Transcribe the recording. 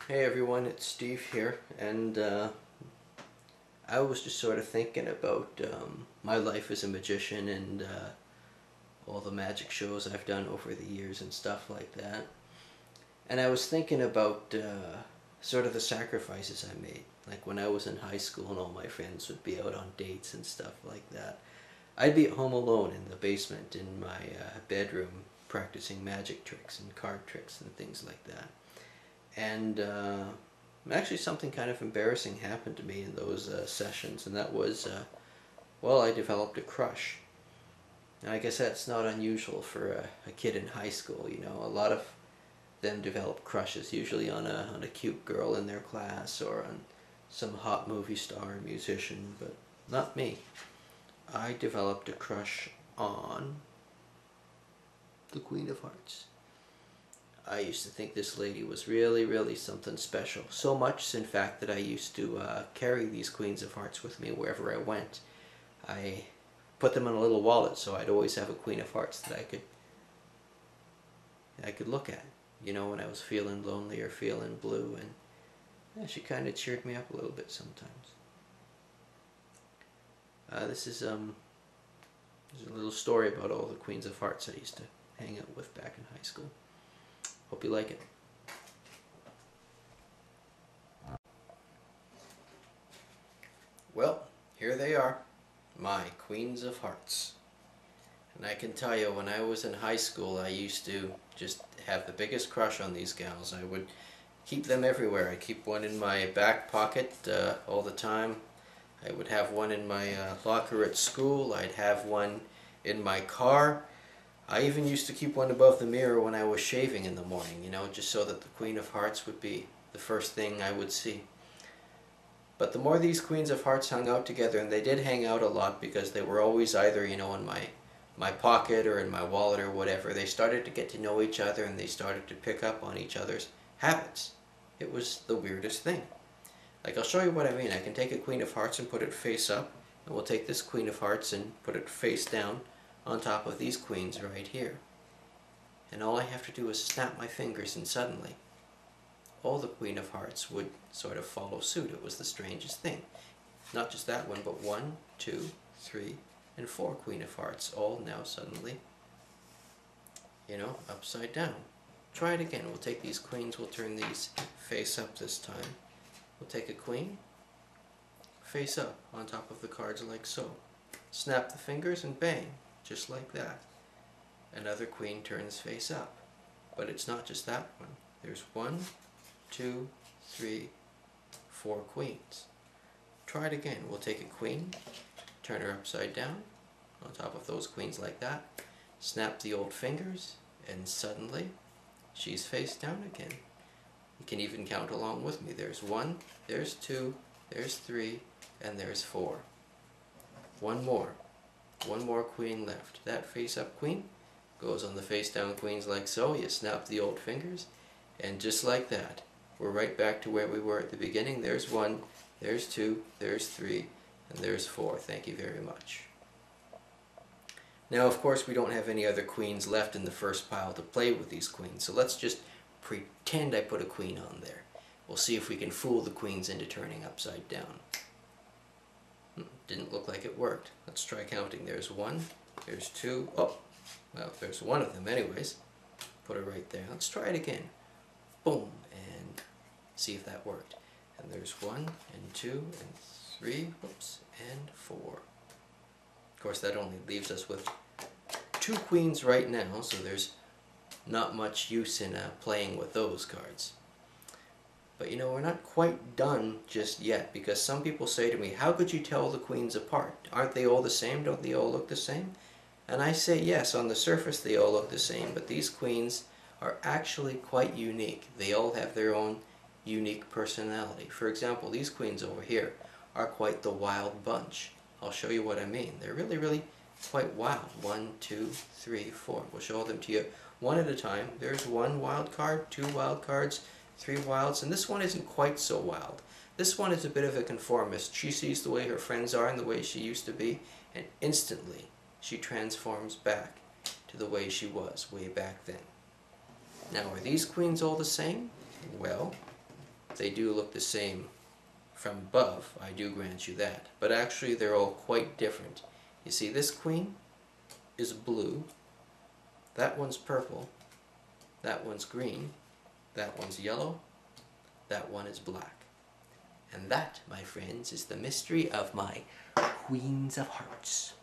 Hey everyone, it's Steve here, and I was just sort of thinking about my life as a magician and all the magic shows I've done over the years and stuff like that. And I was thinking about sort of the sacrifices I made. Like when I was in high school and all my friends would be out on dates and stuff like that. I'd be at home alone in the basement in my bedroom practicing magic tricks and card tricks and things like that. And actually something kind of embarrassing happened to me in those sessions, and that was, well, I developed a crush. And I guess that's not unusual for a kid in high school, you know. A lot of them develop crushes, usually on a cute girl in their class or on some hot movie star or musician, but not me. I developed a crush on the Queen of Hearts. I used to think this lady was really, really something special. So much, in fact, that I used to carry these Queens of Hearts with me wherever I went. I put them in a little wallet, so I'd always have a Queen of Hearts that I could look at, you know, when I was feeling lonely or feeling blue, and yeah, she kind of cheered me up a little bit sometimes. This is a little story about all the Queens of Hearts I used to hang out with back in high school. Hope you like it. Well, here they are, my Queens of Hearts. And I can tell you, when I was in high school, I used to just have the biggest crush on these gals. I would keep them everywhere. I keep one in my back pocket all the time. I would have one in my locker at school. I'd have one in my car. I even used to keep one above the mirror when I was shaving in the morning, you know, just so that the Queen of Hearts would be the first thing I would see. But the more these Queens of Hearts hung out together, and they did hang out a lot because they were always either, you know, in my pocket or in my wallet or whatever, they started to get to know each other and they started to pick up on each other's habits. It was the weirdest thing. Like, I'll show you what I mean. I can take a Queen of Hearts and put it face up, and we'll take this Queen of Hearts and put it face down on top of these queens right here. And all I have to do is snap my fingers, and suddenly all the Queen of Hearts would sort of follow suit. It was the strangest thing. Not just that one, but 1, 2, 3, and 4 Queen of Hearts, all now suddenly, you know, upside down. Try it again. We'll take these queens, we'll turn these face up this time. We'll take a queen, face up on top of the cards like so. Snap the fingers and bang, just like that. Another queen turns face up. But it's not just that one. There's 1, 2, 3, 4 queens. Try it again. We'll take a queen, turn her upside down on top of those queens like that. Snap the old fingers, and suddenly she's face down again. You can even count along with me. There's 1, there's 2, there's 3, and there's 4. One more queen left. That face up queen goes on the face down queens like so. You snap the old fingers, and just like that, we're right back to where we were at the beginning. There's 1, there's 2, there's 3, and there's 4. Thank you very much. Now, of course, we don't have any other queens left in the first pile to play with these queens, so let's just pretend I put a queen on there. We'll see if we can fool the queens into turning upside down. Didn't look like it worked. Let's try counting. There's 1, there's 2, oh, well, there's 1 of them anyways. Put it right there. Let's try it again. Boom, and see if that worked. And there's 1, and 2, and 3, whoops, and 4. Of course, that only leaves us with 2 queens right now, so there's not much use in playing with those cards. But you know, we're not quite done just yet, because some people say to me, how could you tell the queens apart? Aren't they all the same? Don't they all look the same? And I say yes, on the surface they all look the same, but these queens are actually quite unique. They all have their own unique personality. For example, these queens over here are quite the wild bunch. I'll show you what I mean. They're really, really quite wild. 1, 2, 3, 4. We'll show them to you one at a time. There's 1 wild card, 2 wild cards, 3 wilds, and this one isn't quite so wild. This one is a bit of a conformist. She sees the way her friends are and the way she used to be, and instantly she transforms back to the way she was way back then. Now, are these queens all the same? Well, they do look the same from above, I do grant you that. But actually they're all quite different. You see, this queen is blue, that one's purple, that one's green, that one's yellow, that one is black. And that, my friends, is the mystery of my Queens of Hearts.